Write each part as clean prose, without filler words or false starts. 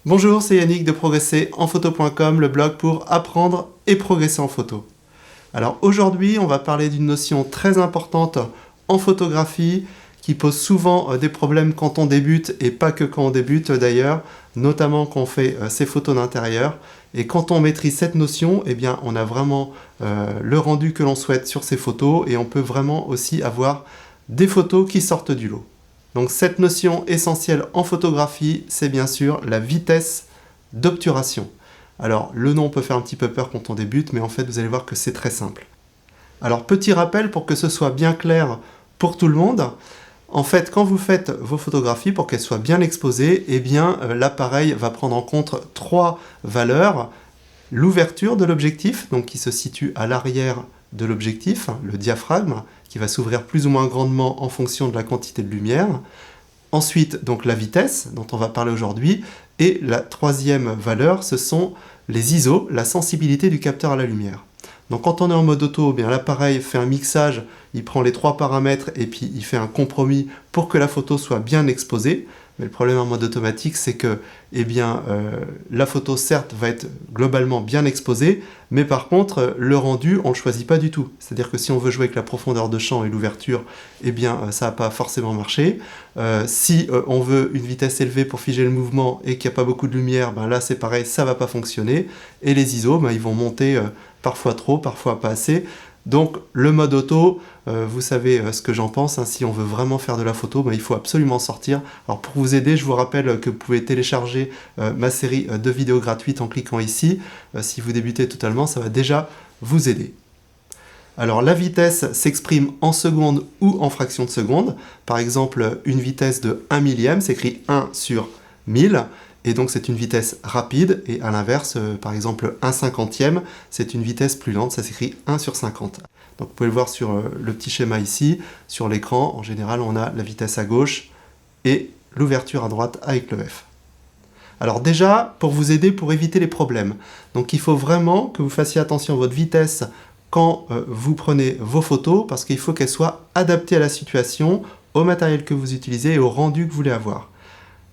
Bonjour, c'est Yannick de progresserenphoto.com, le blog pour apprendre et progresser en photo. Alors aujourd'hui, on va parler d'une notion très importante en photographie qui pose souvent des problèmes quand on débute et pas que quand on débute d'ailleurs, notamment quand on fait ses photos d'intérieur. Et quand on maîtrise cette notion, eh bien, on a vraiment le rendu que l'on souhaite sur ces photos et on peut vraiment aussi avoir des photos qui sortent du lot. Donc cette notion essentielle en photographie, c'est bien sûr la vitesse d'obturation. Alors le nom peut faire un petit peu peur quand on débute, mais en fait vous allez voir que c'est très simple. Alors petit rappel pour que ce soit bien clair pour tout le monde. En fait, quand vous faites vos photographies, pour qu'elles soient bien exposées, eh bien l'appareil va prendre en compte trois valeurs. L'ouverture de l'objectif, donc qui se situe à l'arrière de l'objectif, le diaphragme, qui va s'ouvrir plus ou moins grandement en fonction de la quantité de lumière. Ensuite, donc la vitesse, dont on va parler aujourd'hui. Et la troisième valeur, ce sont les ISO, la sensibilité du capteur à la lumière. Donc quand on est en mode auto, eh bien l'appareil fait un mixage, il prend les trois paramètres et puis il fait un compromis pour que la photo soit bien exposée. Mais le problème en mode automatique, c'est que la photo, certes, va être globalement bien exposée, mais par contre, le rendu, on ne le choisit pas du tout. C'est-à-dire que si on veut jouer avec la profondeur de champ et l'ouverture, eh bien, ça va pas forcément marcher. Si on veut une vitesse élevée pour figer le mouvement et qu'il n'y a pas beaucoup de lumière, ben là, c'est pareil, ça va pas fonctionner. Et les ISO, ben, ils vont monter parfois trop, parfois pas assez. Donc le mode auto, vous savez ce que j'en pense, hein, si on veut vraiment faire de la photo, il faut absolument sortir. Alors pour vous aider, je vous rappelle que vous pouvez télécharger ma série de vidéos gratuites en cliquant ici. Si vous débutez totalement, ça va déjà vous aider. Alors la vitesse s'exprime en secondes ou en fractions de seconde. Par exemple, une vitesse de 1 millième s'écrit 1 sur 1000. Et donc c'est une vitesse rapide, et à l'inverse, par exemple 1 cinquantième, c'est une vitesse plus lente, ça s'écrit 1 sur 50. Donc vous pouvez le voir sur le petit schéma ici, sur l'écran, en général on a la vitesse à gauche et l'ouverture à droite avec le F. Alors déjà, pour vous aider, pour éviter les problèmes, donc il faut vraiment que vous fassiez attention à votre vitesse quand vous prenez vos photos, parce qu'il faut qu'elles soient adaptées à la situation, au matériel que vous utilisez et au rendu que vous voulez avoir.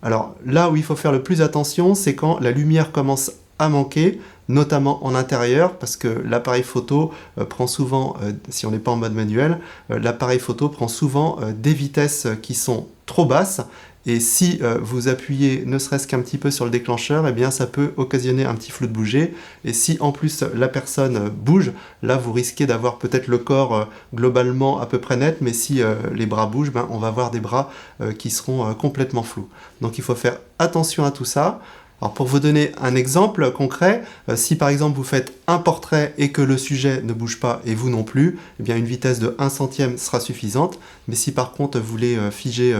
Alors là où il faut faire le plus attention, c'est quand la lumière commence à manquer, notamment en intérieur, parce que l'appareil photo prend souvent, si on n'est pas en mode manuel, l'appareil photo prend souvent des vitesses qui sont trop basses, et si vous appuyez ne serait-ce qu'un petit peu sur le déclencheur, eh bien ça peut occasionner un petit flou de bouger, et si en plus la personne bouge, là vous risquez d'avoir peut-être le corps globalement à peu près net, mais si les bras bougent, on va avoir des bras qui seront complètement flous. Donc il faut faire attention à tout ça. Alors pour vous donner un exemple concret, si par exemple vous faites un portrait et que le sujet ne bouge pas et vous non plus, eh bien une vitesse de 1 centième sera suffisante. Mais si par contre vous voulez figer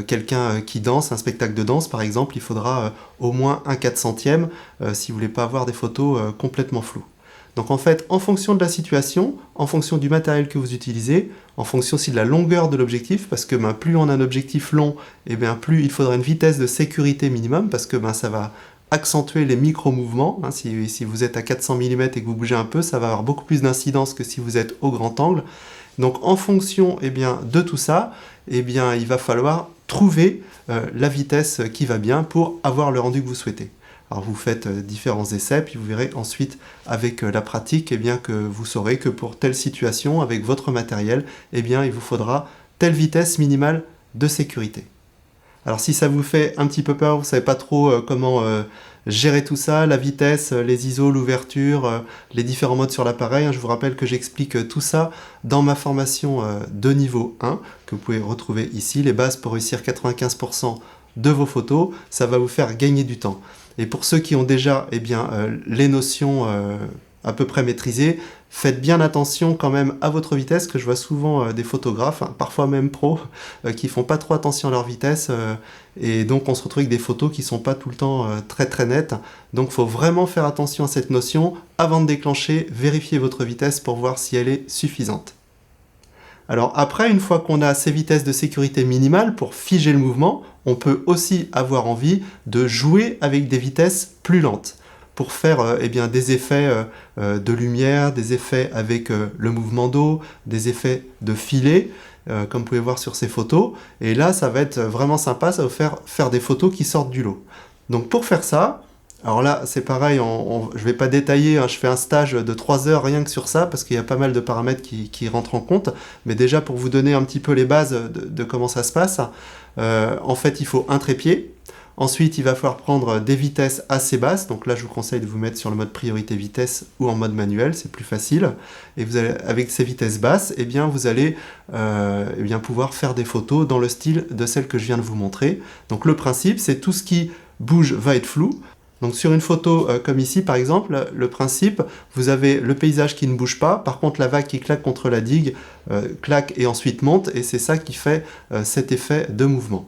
quelqu'un qui danse, un spectacle de danse par exemple, il faudra au moins 1/4 centième si vous ne voulez pas avoir des photos complètement floues. Donc en fait, en fonction de la situation, en fonction du matériel que vous utilisez, en fonction aussi de la longueur de l'objectif, parce que plus on a un objectif long, plus il faudra une vitesse de sécurité minimum, parce que ça va accentuer les micro-mouvements. Hein, si vous êtes à 400 mm et que vous bougez un peu, ça va avoir beaucoup plus d'incidence que si vous êtes au grand angle. Donc en fonction de tout ça, il va falloir trouver la vitesse qui va bien pour avoir le rendu que vous souhaitez. Alors vous faites différents essais, puis vous verrez ensuite avec la pratique que vous saurez que pour telle situation, avec votre matériel, il vous faudra telle vitesse minimale de sécurité. Alors si ça vous fait un petit peu peur, vous ne savez pas trop comment gérer tout ça, la vitesse, les ISO, l'ouverture, les différents modes sur l'appareil, je vous rappelle que j'explique tout ça dans ma formation de niveau 1, que vous pouvez retrouver ici, les bases pour réussir 95% de vos photos, ça va vous faire gagner du temps. Et pour ceux qui ont déjà les notions à peu près maîtrisées, faites bien attention quand même à votre vitesse, que je vois souvent des photographes, parfois même pros, qui font pas trop attention à leur vitesse, et donc on se retrouve avec des photos qui sont pas tout le temps très très nettes. Donc il faut vraiment faire attention à cette notion. Avant de déclencher, vérifiez votre vitesse pour voir si elle est suffisante. Alors après, une fois qu'on a ces vitesses de sécurité minimales pour figer le mouvement, on peut aussi avoir envie de jouer avec des vitesses plus lentes pour faire des effets de lumière, des effets avec le mouvement d'eau, des effets de filet, comme vous pouvez voir sur ces photos. Et là, ça va être vraiment sympa, ça va vous faire des photos qui sortent du lot. Donc pour faire ça, alors là c'est pareil, je ne vais pas détailler, hein, je fais un stage de 3 heures rien que sur ça, parce qu'il y a pas mal de paramètres qui rentrent en compte, mais déjà pour vous donner un petit peu les bases de comment ça se passe, en fait il faut un trépied. Ensuite, il va falloir prendre des vitesses assez basses. Donc là, je vous conseille de vous mettre sur le mode priorité vitesse ou en mode manuel, c'est plus facile. Et vous allez, avec ces vitesses basses, eh bien, vous allez pouvoir faire des photos dans le style de celle que je viens de vous montrer. Donc le principe, c'est tout ce qui bouge va être flou. Donc sur une photo comme ici, par exemple, le principe, vous avez le paysage qui ne bouge pas. Par contre, la vague qui claque contre la digue claque et ensuite monte. Et c'est ça qui fait cet effet de mouvement.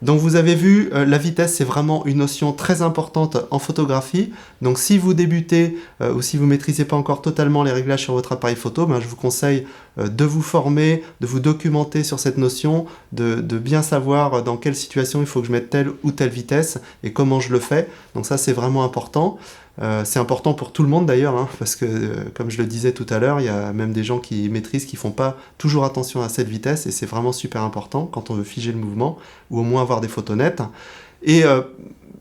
Donc vous avez vu, la vitesse c'est vraiment une notion très importante en photographie. Donc si vous débutez ou si vous ne maîtrisez pas encore totalement les réglages sur votre appareil photo, je vous conseille de vous former, de vous documenter sur cette notion, de bien savoir dans quelle situation il faut que je mette telle ou telle vitesse et comment je le fais. Donc ça c'est vraiment important. C'est important pour tout le monde d'ailleurs, hein, parce que comme je le disais tout à l'heure, il y a même des gens qui maîtrisent, qui font pas toujours attention à cette vitesse, et c'est vraiment super important quand on veut figer le mouvement, ou au moins avoir des photos nettes. Et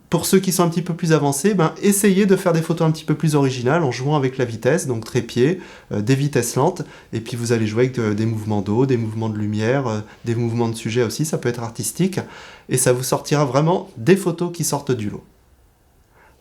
pour ceux qui sont un petit peu plus avancés, essayez de faire des photos un petit peu plus originales en jouant avec la vitesse, donc trépied, des vitesses lentes, et puis vous allez jouer avec des mouvements d'eau, des mouvements de lumière, des mouvements de sujet aussi, ça peut être artistique, et ça vous sortira vraiment des photos qui sortent du lot.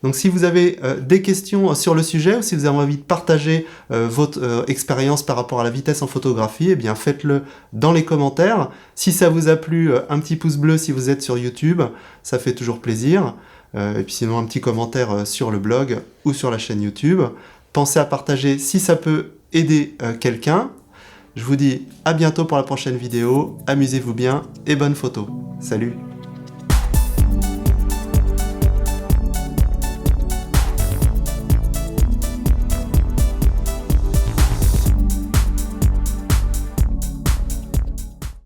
Donc si vous avez des questions sur le sujet ou si vous avez envie de partager votre expérience par rapport à la vitesse en photographie, eh bien faites-le dans les commentaires. Si ça vous a plu, un petit pouce bleu si vous êtes sur YouTube, ça fait toujours plaisir. Et puis sinon un petit commentaire sur le blog ou sur la chaîne YouTube. Pensez à partager si ça peut aider quelqu'un. Je vous dis à bientôt pour la prochaine vidéo. Amusez-vous bien et bonne photo. Salut!